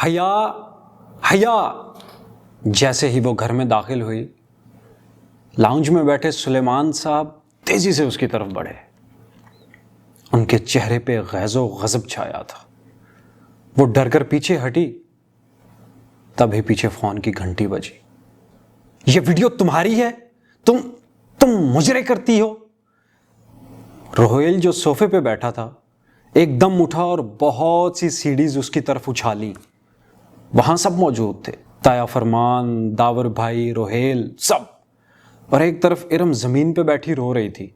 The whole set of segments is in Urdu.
حیا حیا جیسے ہی وہ گھر میں داخل ہوئی، لاؤنج میں بیٹھے سلیمان صاحب تیزی سے اس کی طرف بڑھے۔ ان کے چہرے پہ غیظ و غضب چھایا تھا۔ وہ ڈر کر پیچھے ہٹی، تبھی پیچھے فون کی گھنٹی بجی۔ یہ ویڈیو تمہاری ہے؟ تم مجرے کرتی ہو؟ روہیل جو صوفے پہ بیٹھا تھا ایک دم اٹھا اور بہت سی سیڈیز اس کی طرف اچھالی۔ وہاں سب موجود تھے، تایا فرمان، داور بھائی، روہیل، سب۔ اور ایک طرف ارم زمین پہ بیٹھی رو رہی تھی،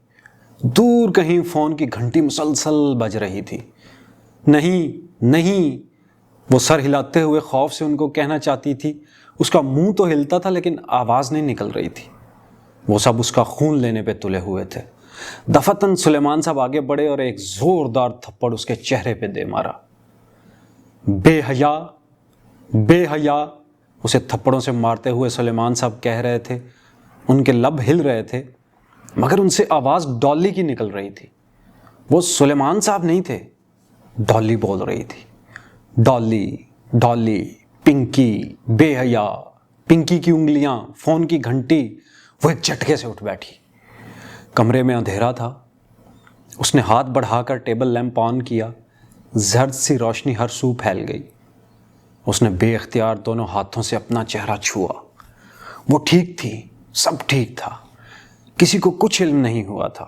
دور کہیں فون کی گھنٹی مسلسل بج رہی تھی۔ نہیں، وہ سر ہلاتے ہوئے خوف سے ان کو کہنا چاہتی تھی، اس کا منہ تو ہلتا تھا لیکن آواز نہیں نکل رہی تھی۔ وہ سب اس کا خون لینے پہ تلے ہوئے تھے۔ دفتن سلیمان صاحب آگے بڑھے اور ایک زوردار تھپڑ اس کے چہرے پہ دے مارا۔ بے حیا، اسے تھپڑوں سے مارتے ہوئے سلیمان صاحب کہہ رہے تھے۔ ان کے لب ہل رہے تھے مگر ان سے آواز ڈالی کی نکل رہی تھی۔ وہ سلیمان صاحب نہیں تھے، ڈالی بول رہی تھی۔ ڈالی، پنکی، بے حیا، پنکی کی انگلیاں، فون کی گھنٹی۔ وہ ایک جھٹکے سے اٹھ بیٹھی۔ کمرے میں اندھیرا تھا۔ اس نے ہاتھ بڑھا کر ٹیبل لیمپ آن کیا، زرد سی روشنی ہر سو پھیل گئی۔ اس نے بے اختیار دونوں ہاتھوں سے اپنا چہرہ چھوا۔ وہ ٹھیک تھی، سب ٹھیک تھا، کسی کو کچھ علم نہیں ہوا تھا۔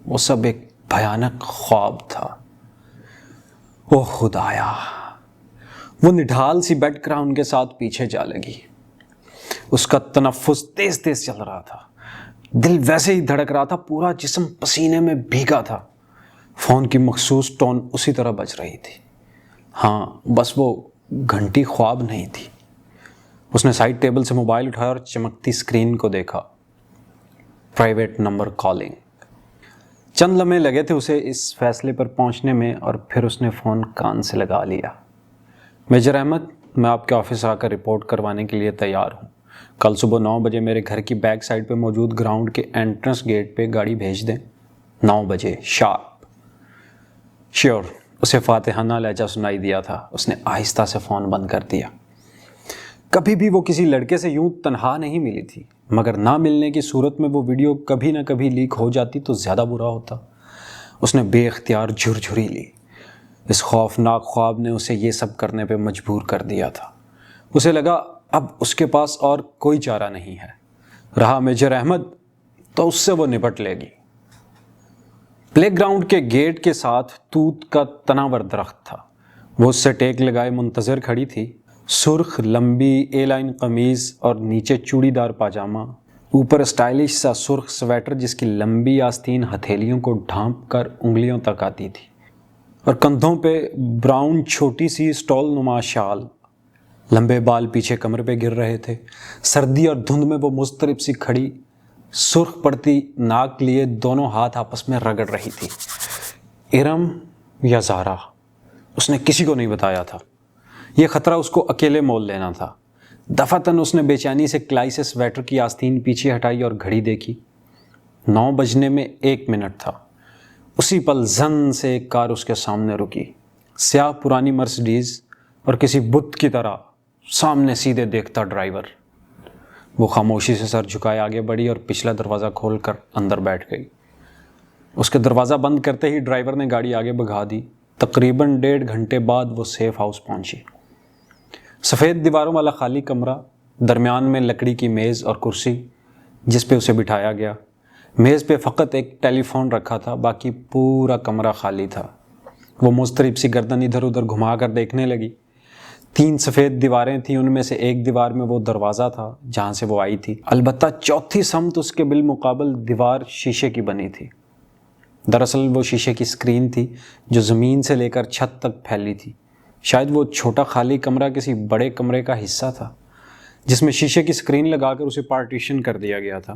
وہ سب ایک بھیانک خواب تھا۔ او خدایا! وہ نڈھال سی بیڈ کراؤن کے ساتھ پیچھے جا لگی۔ اس کا تنفس تیز تیز چل رہا تھا، دل ویسے ہی دھڑک رہا تھا، پورا جسم پسینے میں بھیگا تھا۔ فون کی مخصوص ٹون اسی طرح بج رہی تھی۔ ہاں، بس وہ گھنٹی خواب نہیں تھی۔ اس نے سائڈ ٹیبل سے موبائل اٹھایا اور چمکتی اسکرین کو دیکھا۔ Private number calling. چند لمحے لگے تھے اسے اس فیصلے پر پہنچنے میں اور پھر اس نے فون کان سے لگا لیا۔ میجر احمد، میں آپ کے آفس آ کر رپورٹ کروانے کے لیے تیار ہوں۔ کل صبح 9 بجے میرے گھر کی بیک سائڈ پہ موجود گراؤنڈ کے انٹرنس گیٹ پہ گاڑی بھیج دیں۔ 9 بجے شارپ۔ شیور، اسے فاتحانہ لہجہ سنائی دیا تھا۔ اس نے آہستہ سے فون بند کر دیا۔ کبھی بھی وہ کسی لڑکے سے یوں تنہا نہیں ملی تھی، مگر نہ ملنے کی صورت میں وہ ویڈیو کبھی نہ کبھی لیک ہو جاتی تو زیادہ برا ہوتا۔ اس نے بے اختیار جھرجھری لی۔ اس خوفناک خواب نے اسے یہ سب کرنے پہ مجبور کر دیا تھا۔ اسے لگا اب اس کے پاس اور کوئی چارہ نہیں ہے۔ رہا میجر احمد تو اس سے وہ نپٹ لے گی۔ پلے گراؤنڈ کے گیٹ کے ساتھ توت کا تناور درخت تھا۔ وہ اس سے ٹیک لگائے منتظر کھڑی تھی۔ سرخ لمبی اے لائن قمیض اور نیچے چوڑی دار پاجامہ، اوپر اسٹائلش سا سرخ سویٹر جس کی لمبی آستین ہتھیلیوں کو ڈھانپ کر انگلیوں تک آتی تھی، اور کندھوں پہ براؤن چھوٹی سی سٹول نما شال۔ لمبے بال پیچھے کمر پہ گر رہے تھے۔ سردی اور دھند میں وہ مضطرب سی کھڑی، سرخ پڑتی ناک لیے دونوں ہاتھ آپس میں رگڑ رہی تھی۔ ارم یا زہرا، اس نے کسی کو نہیں بتایا تھا۔ یہ خطرہ اس کو اکیلے مول لینا تھا۔ دفعتاً اس نے بے چینی سے کلائی سے سویٹر کی آستین پیچھے ہٹائی اور گھڑی دیکھی۔ 9 بجنے میں 1 منٹ تھا۔ اسی پل زن سے ایک کار اس کے سامنے رکی، سیاہ پرانی مرسڈیز، اور کسی بت کی طرح سامنے سیدھے دیکھتا ڈرائیور۔ وہ خاموشی سے سر جھکائے آگے بڑھی اور پچھلا دروازہ کھول کر اندر بیٹھ گئی۔ اس کے دروازہ بند کرتے ہی ڈرائیور نے گاڑی آگے بگھا دی۔ تقریباً 1.5 گھنٹے بعد وہ سیف ہاؤس پہنچی۔ سفید دیواروں والا خالی کمرہ، درمیان میں لکڑی کی میز اور کرسی جس پہ اسے بٹھایا گیا۔ میز پہ فقط ایک ٹیلی فون رکھا تھا، باقی پورا کمرہ خالی تھا۔ وہ مضطرب سی گردن ادھر ادھر گھما کر دیکھنے لگی۔ 3 سفید دیواریں تھیں، ان میں سے ایک دیوار میں وہ دروازہ تھا جہاں سے وہ آئی تھی، البتہ چوتھی سمت اس کے بالمقابل دیوار شیشے کی بنی تھی۔ دراصل وہ شیشے کی اسکرین تھی جو زمین سے لے کر چھت تک پھیلی تھی۔ شاید وہ چھوٹا خالی کمرہ کسی بڑے کمرے کا حصہ تھا جس میں شیشے کی اسکرین لگا کر اسے پارٹیشن کر دیا گیا تھا۔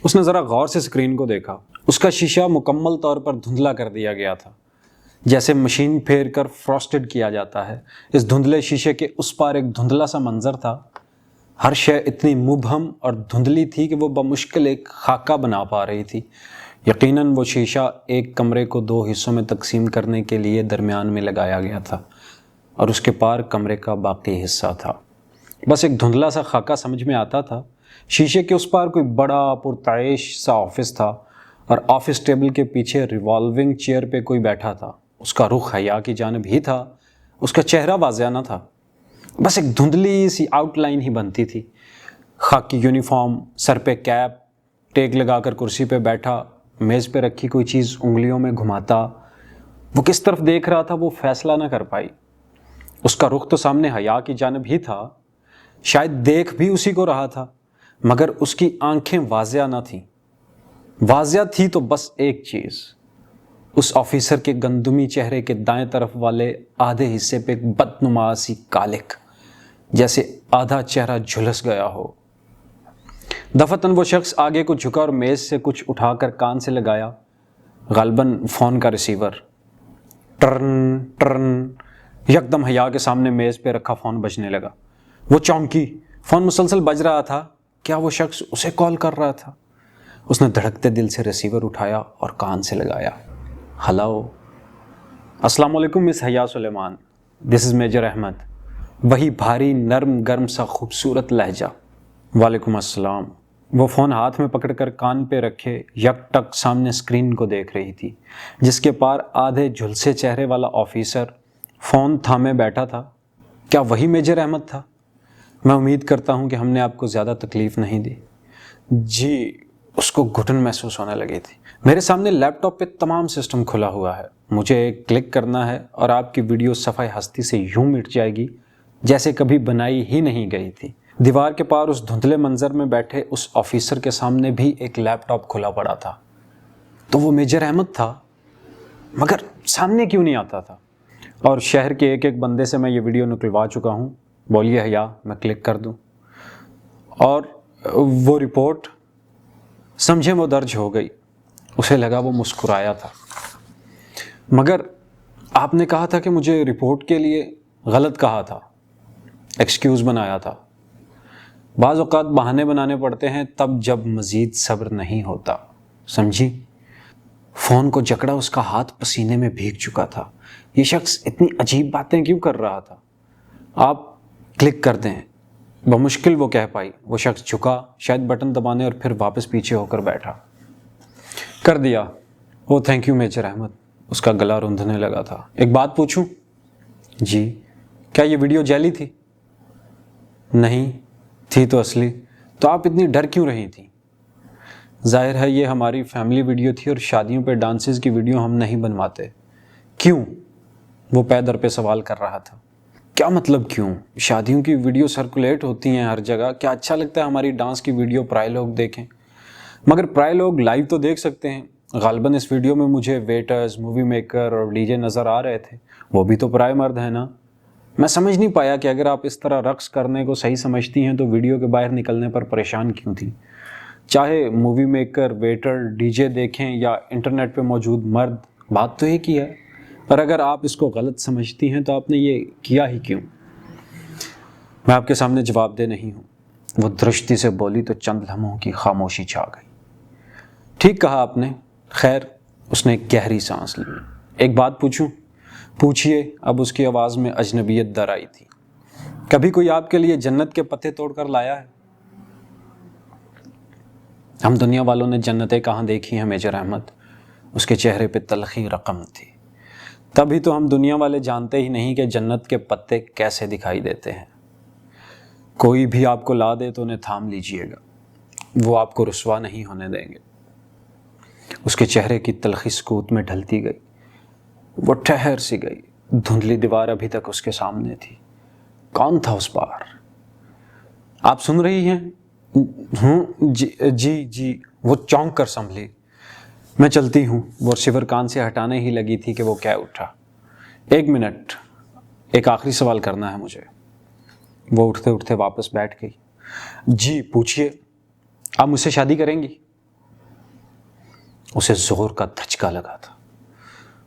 اس نے ذرا غور سے اسکرین کو دیکھا۔ اس کا شیشہ مکمل طور پر دھندلا کر دیا گیا تھا، جیسے مشین پھیر کر فراسٹڈ کیا جاتا ہے۔ اس دھندلے شیشے کے اس پار ایک دھندلا سا منظر تھا۔ ہر شے اتنی مبہم اور دھندلی تھی کہ وہ بمشکل ایک خاکہ بنا پا رہی تھی۔ یقیناً وہ شیشہ ایک کمرے کو 2 حصوں میں تقسیم کرنے کے لیے درمیان میں لگایا گیا تھا، اور اس کے پار کمرے کا باقی حصہ تھا۔ بس ایک دھندلا سا خاکہ سمجھ میں آتا تھا۔ شیشے کے اس پار کوئی بڑا پرتعیش سا آفس تھا اور آفس ٹیبل کے پیچھے ریوالونگ چیئر پہ کوئی بیٹھا تھا۔ اس کا رخ حیا کی جانب ہی تھا، اس کا چہرہ واضح نہ تھا، بس ایک دھندلی سی آؤٹ لائن ہی بنتی تھی۔ خاکی یونیفارم، سر پہ کیپ، ٹیک لگا کر کرسی پہ بیٹھا، میز پہ رکھی کوئی چیز انگلیوں میں گھماتا۔ وہ کس طرف دیکھ رہا تھا وہ فیصلہ نہ کر پائی۔ اس کا رخ تو سامنے حیا کی جانب ہی تھا، شاید دیکھ بھی اسی کو رہا تھا، مگر اس کی آنکھیں واضح نہ تھیں۔ واضح تھی تو بس ایک چیز، اس آفیسر کے گندمی چہرے کے دائیں طرف والے آدھے حصے پہ ایک بدنما سی کالک، جیسے آدھا چہرہ جھلس گیا ہو۔ دفعتاً وہ شخص آگے کو جھکا اور میز سے کچھ اٹھا کر کان سے لگایا، غالباً فون کا ریسیور۔ ٹرن ٹرن، یکدم حیا کے سامنے میز پہ رکھا فون بجنے لگا۔ وہ چونکی، فون مسلسل بج رہا تھا۔ کیا وہ شخص اسے کال کر رہا تھا؟ اس نے دھڑکتے دل سے ریسیور اٹھایا اور کان سے لگایا۔ ہلو، السلام علیکم مس حیا سلیمان، دس از میجر احمد۔ وہی بھاری نرم گرم سا خوبصورت لہجہ۔ وعلیکم السلام۔ وہ فون ہاتھ میں پکڑ کر کان پہ رکھے یک ٹک سامنے اسکرین کو دیکھ رہی تھی، جس کے پار آدھے جھلسے چہرے والا آفیسر فون تھامے بیٹھا تھا۔ کیا وہی میجر احمد تھا؟ میں امید کرتا ہوں کہ ہم نے آپ کو زیادہ تکلیف نہیں دی۔ جی، اس کو گھٹن محسوس ہونے لگی تھی۔ میرے سامنے لیپ ٹاپ پہ تمام سسٹم کھلا ہوا ہے، مجھے ایک کلک کرنا ہے اور آپ کی ویڈیو صفحہ ہستی سے یوں مٹ جائے گی جیسے کبھی بنائی ہی نہیں گئی تھی۔ دیوار کے پار اس دھندلے منظر میں بیٹھے اس آفیسر کے سامنے بھی ایک لیپ ٹاپ کھلا پڑا تھا۔ تو وہ میجر احمد تھا، مگر سامنے کیوں نہیں آتا تھا؟ اور شہر کے ایک ایک بندے سے میں یہ ویڈیو نکلوا چکا ہوں، بولیے حیا، میں کلک کر دوں۔ اور وہ رپورٹ، سمجھے وہ درج ہو گئی۔ اسے لگا وہ مسکرایا تھا۔ مگر آپ نے کہا تھا کہ مجھے رپورٹ کے لیے غلط کہا تھا، ایکسکیوز بنایا تھا۔ بعض اوقات بہانے بنانے پڑتے ہیں تب جب مزید صبر نہیں ہوتا، سمجھی؟ فون کو جکڑا اس کا ہاتھ پسینے میں بھیگ چکا تھا۔ یہ شخص اتنی عجیب باتیں کیوں کر رہا تھا؟ آپ کلک کر دیں، بمشکل وہ کہہ پائی۔ وہ شخص جھکا، شاید بٹن دبانے، اور پھر واپس پیچھے ہو کر بیٹھا۔ کر دیا۔ Oh thank you measure Ahmad. اس کا گلا روندھنے لگا تھا۔ ایک بات پوچھوں؟ جی۔ کیا یہ ویڈیو جعلی تھی؟ نہیں تھی تو اصلی۔ تو آپ اتنی ڈر کیوں رہی تھیں؟ ظاہر ہے یہ ہماری فیملی ویڈیو تھی اور شادیوں پہ ڈانسز کی ویڈیو ہم نہیں بنواتے۔ کیوں؟ وہ پے در پہ سوال کر رہا تھا۔ کیا مطلب کیوں؟ شادیوں کی ویڈیو سرکولیٹ ہوتی ہیں ہر جگہ، کیا اچھا لگتا ہے ہماری ڈانس کی ویڈیو پرائے لوگ دیکھیں؟ مگر پرائے لوگ لائیو تو دیکھ سکتے ہیں۔ غالباً اس ویڈیو میں مجھے ویٹرز، مووی میکر اور ڈی جے نظر آ رہے تھے، وہ بھی تو پرائے مرد ہیں نا۔ میں سمجھ نہیں پایا کہ اگر آپ اس طرح رقص کرنے کو صحیح سمجھتی ہیں تو ویڈیو کے باہر نکلنے پر پریشان کیوں تھی؟ چاہے movie maker, waiter, D J دیکھیں یا انٹرنیٹ پہ موجود مرد، بات تو ایک ہی ہے۔ پر اگر آپ اس کو غلط سمجھتی ہیں تو آپ نے یہ کیا ہی کیوں؟ میں آپ کے سامنے جواب دہ نہیں ہوں، وہ درشتی سے بولی تو چند لمحوں کی خاموشی چھا گئی۔ ٹھیک کہا آپ نے۔ خیر، اس نے ایک گہری سانس لی۔ ایک بات پوچھوں؟ پوچھئے۔ اب اس کی آواز میں اجنبیت در آئی تھی۔ کبھی کوئی آپ کے لیے جنت کے پتے توڑ کر لایا ہے؟ ہم دنیا والوں نے جنتیں کہاں دیکھی ہیں میجر احمد؟ اس کے چہرے پہ تلخی رقم تھی۔ تبھی تو ہم دنیا والے جانتے ہی نہیں کہ جنت کے پتے کیسے دکھائی دیتے ہیں۔ کوئی بھی آپ کو لا دے تو انہیں تھام لیجئے گا، وہ آپ کو رسوا نہیں ہونے دیں گے۔ اس کے چہرے کی تلخی سکوت میں ڈھلتی گئی۔ وہ ٹھہر سی گئی۔ دھندلی دیوار ابھی تک اس کے سامنے تھی۔ کون تھا اس پار؟ آپ سن رہی ہیں؟ جی۔ وہ چونک کر سنبھلی۔ میں چلتی ہوں۔ وہ ریسیور کان سے ہٹانے ہی لگی تھی کہ وہ کہہ اٹھا، ایک منٹ، ایک آخری سوال کرنا ہے مجھے۔ وہ اٹھتے اٹھتے واپس بیٹھ گئی۔ جی پوچھئے، آپ مجھ سے شادی کریں گی؟ اسے زور کا دھچکا لگا تھا۔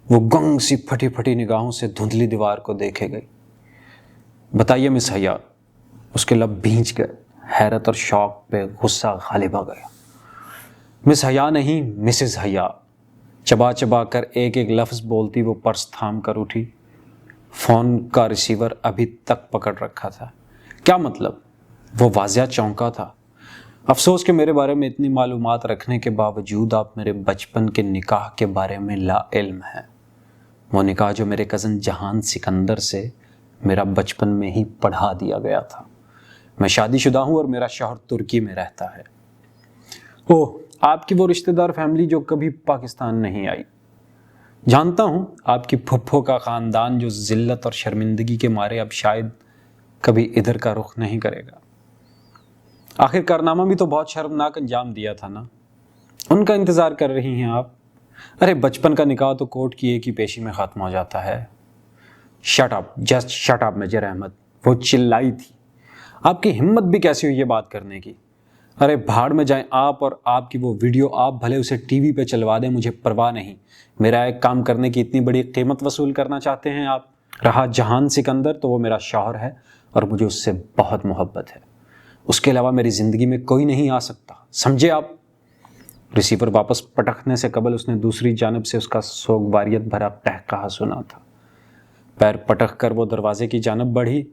وہ گنگ سی پھٹی پھٹی نگاہوں سے دھندلی دیوار کو دیکھے گئی۔ بتائیے مس حیا۔ اس کے لب بھینچ گئے۔ حیرت اور شوق پہ غصہ غالب آ گیا۔ مس حیا نہیں، مسز حیا۔ چبا چبا کر ایک ایک لفظ بولتی وہ پرس تھام کر اٹھی۔ فون کا ریسیور ابھی تک پکڑ رکھا تھا۔ کیا مطلب؟ وہ واضح چونکا تھا۔ افسوس کہ میرے بارے میں اتنی معلومات رکھنے کے باوجود آپ میرے بچپن کے نکاح کے بارے میں لا علم ہیں۔ وہ نکاح جو میرے کزن جہان سکندر سے میرا بچپن میں ہی پڑھا دیا گیا تھا۔ میں شادی شدہ ہوں اور میرا شوہر ترکی میں رہتا ہے۔ اوہ، آپ کی وہ رشتہ دار فیملی جو کبھی پاکستان نہیں آئی۔ جانتا ہوں آپ کی پھپھو کا خاندان جو ذلت اور شرمندگی کے مارے اب شاید کبھی ادھر کا رخ نہیں کرے گا۔ آخر کارنامہ بھی تو بہت شرمناک انجام دیا تھا نا، ان کا انتظار کر رہی ہیں آپ۔ ارے بچپن کا نکاح تو کورٹ کی ایک ہی پیشی میں ختم ہو جاتا ہے۔ Shut up, just shut up major Ahmed, وہ چلائی تھی۔ آپ کی ہمت بھی کیسی ہوئی یہ بات کرنے کی؟ ارے بھاڑ میں جائیں آپ اور آپ کی وہ ویڈیو، آپ بھلے اسے ٹی وی پہ چلوا دیں، مجھے پرواہ نہیں۔ میرا ایک کام کرنے کی اتنی بڑی قیمت وصول کرنا چاہتے ہیں آپ؟ رہا جہان سکندر تو وہ میرا شوہر ہے اور مجھے اس سے بہت محبت ہے۔ اس کے علاوہ میری زندگی میں کوئی نہیں آ سکتا، سمجھے آپ؟ ریسیور واپس پٹکنے سے قبل اس نے دوسری جانب سے اس کا سوگواریت بھرا قہقہہ سنا تھا۔ پیر پٹک کر وہ دروازے کی جانب بڑھی۔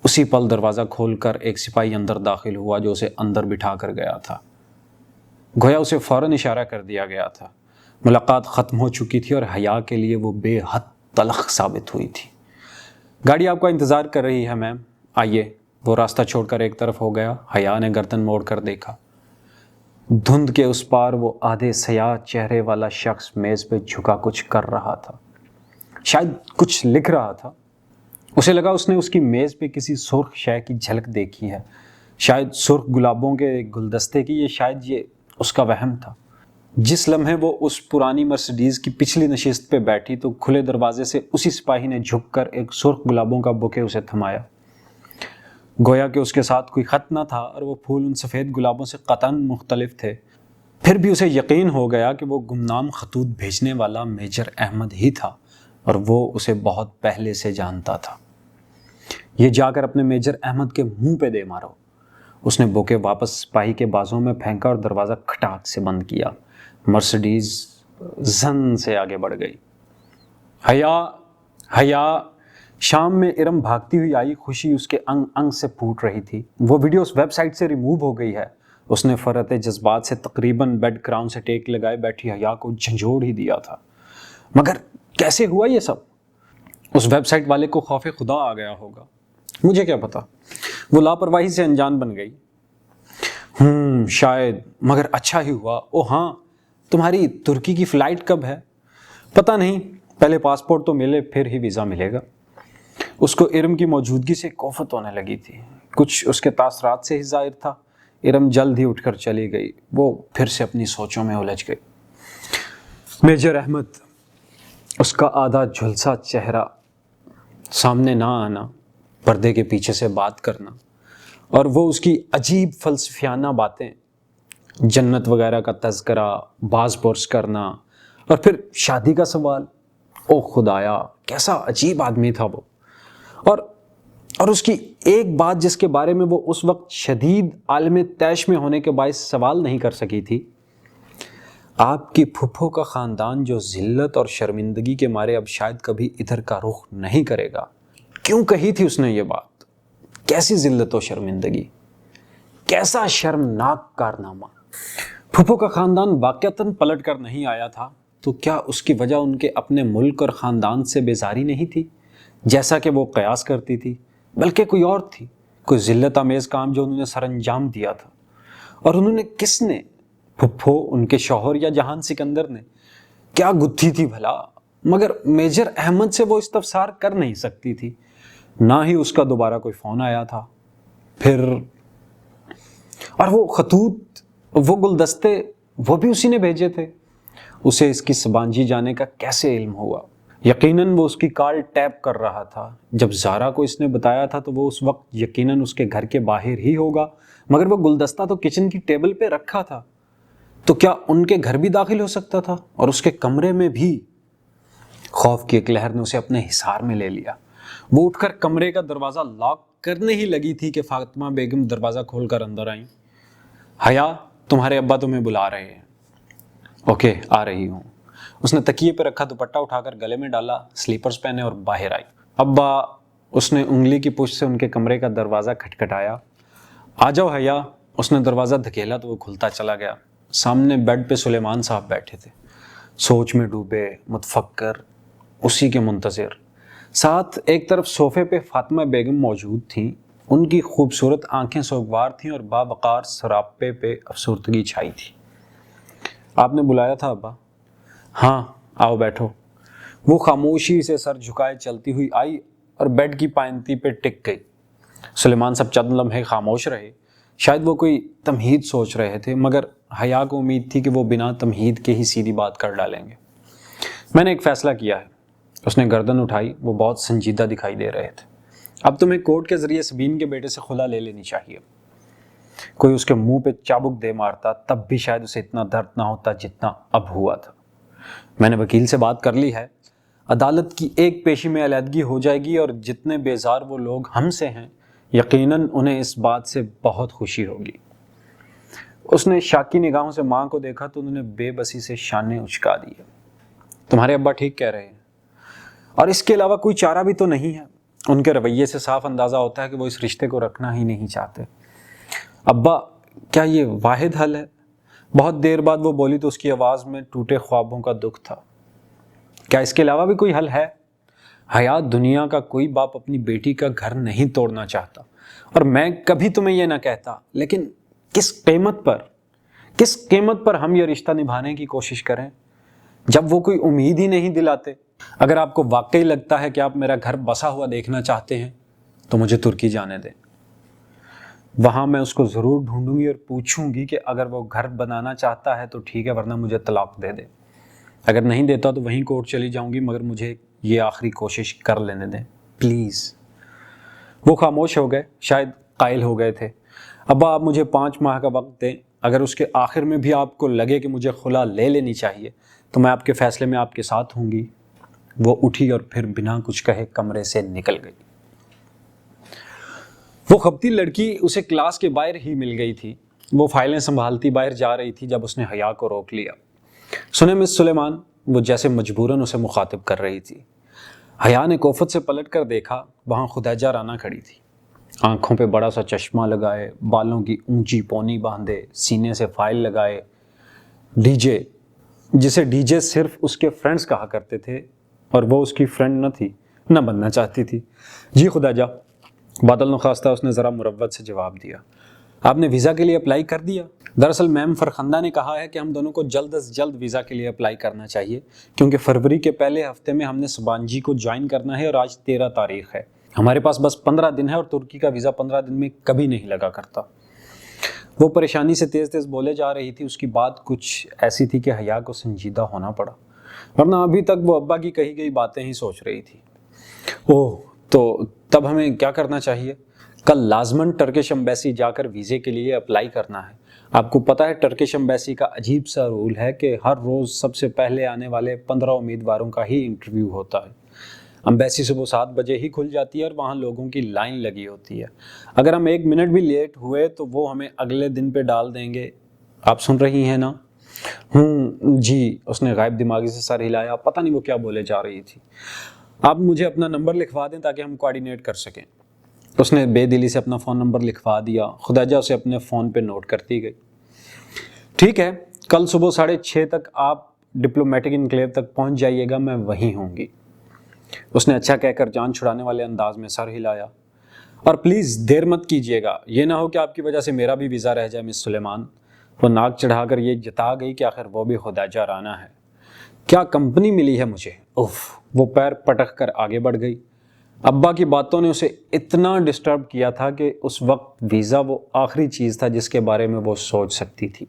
اسی پل دروازہ کھول کر ایک سپاہی اندر داخل ہوا جو اسے اندر بٹھا کر گیا تھا۔ گویا اسے فوراً اشارہ کر دیا گیا تھا۔ ملاقات ختم ہو چکی تھی اور حیا کے لیے وہ بے حد تلخ ثابت ہوئی تھی۔ گاڑی آپ کا انتظار کر رہی ہے میم، آئیے۔ وہ راستہ چھوڑ کر ایک طرف ہو گیا۔ حیا نے گردن موڑ کر دیکھا۔ دھند کے اس پار وہ آدھے سیاہ چہرے والا شخص میز پہ جھکا کچھ کر رہا تھا، شاید کچھ لکھ رہا تھا۔ اسے لگا اس نے اس کی میز پہ کسی سرخ شے کی جھلک دیکھی ہے، شاید سرخ گلابوں کے گلدستے کی، شاید یہ اس کا وہم تھا۔ جس لمحے وہ اس پرانی مرسیڈیز کی پچھلی نشست پہ بیٹھی تو کھلے دروازے سے اسی سپاہی نے جھک کر ایک سرخ گلابوں کا بوکے اسے تھمایا۔ گویا کہ اس کے ساتھ کوئی خط نہ تھا اور وہ پھول ان سفید گلابوں سے قطعاً مختلف تھے۔ پھر بھی اسے یقین ہو گیا کہ وہ گمنام خطوط بھیجنے والا میجر احمد ہی تھا اور وہ اسے بہت پہلے سے جانتا تھا۔ یہ جا کر اپنے میجر احمد کے منہ پہ دے مارو۔ اس نے بوکے واپس سپاہی کے بازوں میں پھینکا اور دروازہ کھٹاک سے بند کیا۔ مرسیڈیز زن سے آگے بڑھ گئی۔ حیا شام میں ارم بھاگتی ہوئی آئی، خوشی اس کے انگ انگ سے پھوٹ رہی تھی۔ وہ ویڈیو اس ویب سائٹ سے ریموو ہو گئی ہے۔ اس نے فرط جذبات سے تقریباً بیڈ کراؤن سے ٹیک لگائے بیٹھی حیا کو جھنجھوڑ ہی دیا تھا۔ مگر کیسے ہوا یہ سب؟ اس ویب سائٹ والے کو خوف خدا آ گیا ہوگا، مجھے کیا پتا، وہ لاپرواہی سے انجان بن گئی۔ شاید، مگر اچھا ہی ہوا۔ او ہاں، تمہاری ترکی کی فلائٹ کب ہے؟ پتہ نہیں، پہلے پاسپورٹ تو ملے پھر ہی ویزا ملے گا۔ اس کو ارم کی موجودگی سے کوفت ہونے لگی تھی، کچھ اس کے تاثرات سے ہی ظاہر تھا۔ ارم جلد ہی اٹھ کر چلی گئی، وہ پھر سے اپنی سوچوں میں الجھ گئی۔ میجر احمد، اس کا آدھا جھلسا چہرہ، سامنے نہ آنا، پردے کے پیچھے سے بات کرنا، اور وہ اس کی عجیب فلسفیانہ باتیں، جنت وغیرہ کا تذکرہ، باز پرس کرنا، اور پھر شادی کا سوال۔ او خدایا، کیسا عجیب آدمی تھا وہ۔ اور اس کی ایک بات جس کے بارے میں وہ اس وقت شدید عالم طیش میں ہونے کے باعث سوال نہیں کر سکی تھی، آپ کی پھپھو کا خاندان جو ذلت اور شرمندگی کے مارے اب شاید کبھی ادھر کا رخ نہیں کرے گا۔ کیوں کہی تھی اس نے یہ بات؟ کیسی ذلت و شرمندگی، کیسا شرمناک کارنامہ؟ پھپھو کا خاندان واقعتاً پلٹ کر نہیں آیا تھا تو کیا اس کی وجہ ان کے اپنے ملک اور خاندان سے بیزاری نہیں تھی جیسا کہ وہ قیاس کرتی تھی، بلکہ کوئی اور تھی، کوئی ذلت آمیز کام جو انہوں نے سر انجام دیا تھا؟ اور انہوں نے کس نے؟ پھپھو، ان کے شوہر، یا جہان سکندر نے؟ کیا گتھی تھی بھلا؟ مگر میجر احمد سے وہ استفسار کر نہیں سکتی تھی، نہ ہی اس کا دوبارہ کوئی فون آیا تھا۔ پھر اور وہ خطوط، وہ گلدستے، وہ بھی اسی نے بھیجے تھے۔ اسے اس کی سبانجی جانے کا کیسے علم ہوا؟ یقیناً وہ اس کی کال ٹیپ کر رہا تھا۔ جب زارا کو اس نے بتایا تھا تو وہ اس وقت یقیناً اس کے گھر کے باہر ہی ہوگا، مگر وہ گلدستہ تو کچن کی ٹیبل پہ رکھا تھا، تو کیا ان کے گھر بھی داخل ہو سکتا تھا اور اس کے کمرے میں بھی؟ خوف کی ایک لہر نے اسے اپنے حصار میں لے لیا۔ وہ اٹھ کر کمرے کا دروازہ لاک کرنے ہی لگی تھی کہ فاطمہ بیگم دروازہ کھول کر اندر آئیں۔ حیا، تمہارے ابا تمہیں بلا رہے ہیں۔ اوکے، آ رہی ہوں۔ اس نے تکیے پہ رکھا دوپٹہ اٹھا کر گلے میں ڈالا، سلیپرز پہنے اور باہر آئی۔ ابا، اس نے انگلی کی پشت سے ان کے کمرے کا دروازہ کھٹکھٹایا۔ آ جاؤ حیا، اس نے دروازہ دھکیلا تو وہ کھلتا چلا گیا۔ سامنے بیڈ پہ سلیمان صاحب بیٹھے تھے، سوچ میں ڈوبے، متفکر، اسی کے منتظر۔ ساتھ ایک طرف صوفے پہ فاطمہ بیگم موجود تھیں، ان کی خوبصورت آنکھیں سوگوار تھیں اور باوقار سراپے پہ افسردگی چھائی تھی۔ آپ نے بلایا تھا ابا؟ ہاں، آؤ بیٹھو۔ وہ خاموشی سے سر جھکائے چلتی ہوئی آئی اور بیڈ کی پائنتی پہ ٹک گئی۔ سلیمان صاحب چند لمحے خاموش رہے، شاید وہ کوئی تمہید سوچ رہے تھے، مگر حیا کو امید تھی کہ وہ بنا تمہید کے ہی سیدھی بات کر ڈالیں گے۔ میں نے ایک فیصلہ کیا ہے۔ اس نے گردن اٹھائی، وہ بہت سنجیدہ دکھائی دے رہے تھے۔ اب تمہیں کورٹ کے ذریعے سبین کے بیٹے سے خلا لے لینی چاہیے۔ کوئی اس کے منہ پہ چابک دے مارتا تب بھی شاید اسے اتنا درد نہ ہوتا جتنا اب ہوا تھا۔ میں نے وکیل سے بات کر لی ہے، عدالت کی ایک پیشی میں علیحدگی ہو جائے گی اور جتنے بیزار وہ لوگ ہم سے ہیں یقیناً انہیں اس بات سے بہت خوشی ہوگی۔ اس نے شاکی نگاہوں سے ماں کو دیکھا تو انہوں نے بے بسی سے شانے اچکا دیے۔ تمہارے ابا ٹھیک کہہ رہے ہیں، اور اس کے علاوہ کوئی چارہ بھی تو نہیں ہے۔ ان کے رویے سے صاف اندازہ ہوتا ہے کہ وہ اس رشتے کو رکھنا ہی نہیں چاہتے۔ ابا، کیا یہ واحد حل ہے؟ بہت دیر بعد وہ بولی تو اس کی آواز میں ٹوٹے خوابوں کا دکھ تھا۔ کیا اس کے علاوہ بھی کوئی حل ہے؟ حیات، دنیا کا کوئی باپ اپنی بیٹی کا گھر نہیں توڑنا چاہتا، اور میں کبھی تمہیں یہ نہ کہتا، لیکن کس قیمت پر ہم یہ رشتہ نبھانے کی کوشش کریں جب وہ کوئی امید ہی نہیں دلاتے؟ اگر آپ کو واقعی لگتا ہے کہ آپ میرا گھر بسا ہوا دیکھنا چاہتے ہیں تو مجھے ترکی جانے دیں۔ وہاں میں اس کو ضرور ڈھونڈوں گی اور پوچھوں گی کہ اگر وہ گھر بنانا چاہتا ہے تو ٹھیک ہے، ورنہ مجھے طلاق دے دے۔ اگر نہیں دیتا تو وہیں کورٹ چلی جاؤں گی، مگر مجھے یہ آخری کوشش کر لینے دیں پلیز۔ وہ خاموش ہو گئے، شاید قائل ہو گئے تھے۔ ابا، آپ مجھے 5 ماہ کا وقت دیں، اگر اس کے آخر میں بھی آپ کو لگے کہ مجھے خلا لے لینی چاہیے تو میں آپ کے فیصلے میں آپ کے ساتھ ہوں گی۔ وہ اٹھی اور پھر بنا کچھ کہے کمرے سے نکل گئی۔ وہ خبتی لڑکی اسے کلاس کے باہر ہی مل گئی تھی۔ وہ فائلیں سنبھالتی باہر جا رہی تھی جب اس نے حیا کو روک لیا۔ سنیں مس سلیمان، وہ جیسے مجبوراً اسے مخاطب کر رہی تھی۔ حیا نے کوفت سے پلٹ کر دیکھا، وہاں خدیجہ رانا کھڑی تھی، آنکھوں پہ بڑا سا چشمہ لگائے، بالوں کی اونچی پونی باندھے، سینے سے فائل لگائے۔ ڈی جے، جسے ڈی جے صرف اس کے فرینڈز کہا کرتے تھے اور وہ اس کی فرینڈ نہ تھی، نہ بننا چاہتی تھی۔ جی خدیجہ، بادل نخواستہ اس نے ذرا مروت سے جواب دیا۔ آپ نے ویزا کے لیے اپلائی کر دیا؟ دراصل میم فرخندہ نے کہا ہے کہ ہم دونوں کو جلد از جلد ویزا کے لیے اپلائی کرنا چاہیے، کیونکہ فروری کے پہلے ہفتے میں ہم نے سبانجی کو جوائن کرنا ہے اور آج 13 تاریخ ہے۔ ہمارے پاس بس 15 دن ہے اور ترکی کا ویزا 15 دن میں کبھی نہیں لگا کرتا۔ وہ پریشانی سے تیز تیز بولے جا رہی تھی، اس کی بات کچھ ایسی تھی کہ حیا کو سنجیدہ ہونا پڑا، ورنہ ابھی تک وہ ابا کی کہی گئی باتیں ہی سوچ رہی تھی۔ اوہ، تو تب ہمیں کیا کرنا چاہیے؟ کل لازماً ٹرکش امبیسی جا کر ویزے کے لیے اپلائی کرنا ہے۔ آپ کو پتہ ہے ٹرکش امبیسی کا عجیب سا رول ہے کہ ہر روز سب سے پہلے آنے والے 15 امیدواروں کا ہی انٹرویو ہوتا ہے۔ امبیسی صبح 7 بجے ہی کھل جاتی ہے اور وہاں لوگوں کی لائن لگی ہوتی ہے۔ اگر ہم 1 منٹ بھی لیٹ ہوئے تو وہ ہمیں اگلے دن پہ ڈال دیں گے۔ آپ سن رہی ہیں نا؟ جی، اس نے غائب دماغی سے سر ہلایا، پتہ نہیں وہ کیا بولے جا رہی تھی۔ آپ مجھے اپنا نمبر لکھوا دیں تاکہ ہم کوآرڈینیٹ کر سکیں۔ اس نے بے دلی سے اپنا فون نمبر لکھوا دیا۔ خدیجہ اسے اپنے فون پہ نوٹ کرتی گئی۔ ٹھیک ہے، کل صبح 6:30 تک آپ ڈپلومیٹک انکلیو تک پہنچ جائیے گا، میں وہیں ہوں گی۔ اس نے اچھا کہہ کر جان چھڑانے والے انداز میں سر ہلایا۔ اور پلیز دیر مت کیجیے گا، یہ نہ ہو کہ آپ کی وجہ سے میرا بھی ویزا رہ جائے مس سلیمان۔ وہ ناک چڑھا کر یہ جتا گئی کہ آخر وہ بھی خدیجہ رانا ہے۔ کیا کمپنی ملی ہے مجھے، اف! وہ پیر پٹک کر آگے بڑھ گئی۔ ابا کی باتوں نے اسے اتنا ڈسٹرب کیا تھا کہ اس وقت ویزا وہ آخری چیز تھا جس کے بارے میں وہ سوچ سکتی تھی۔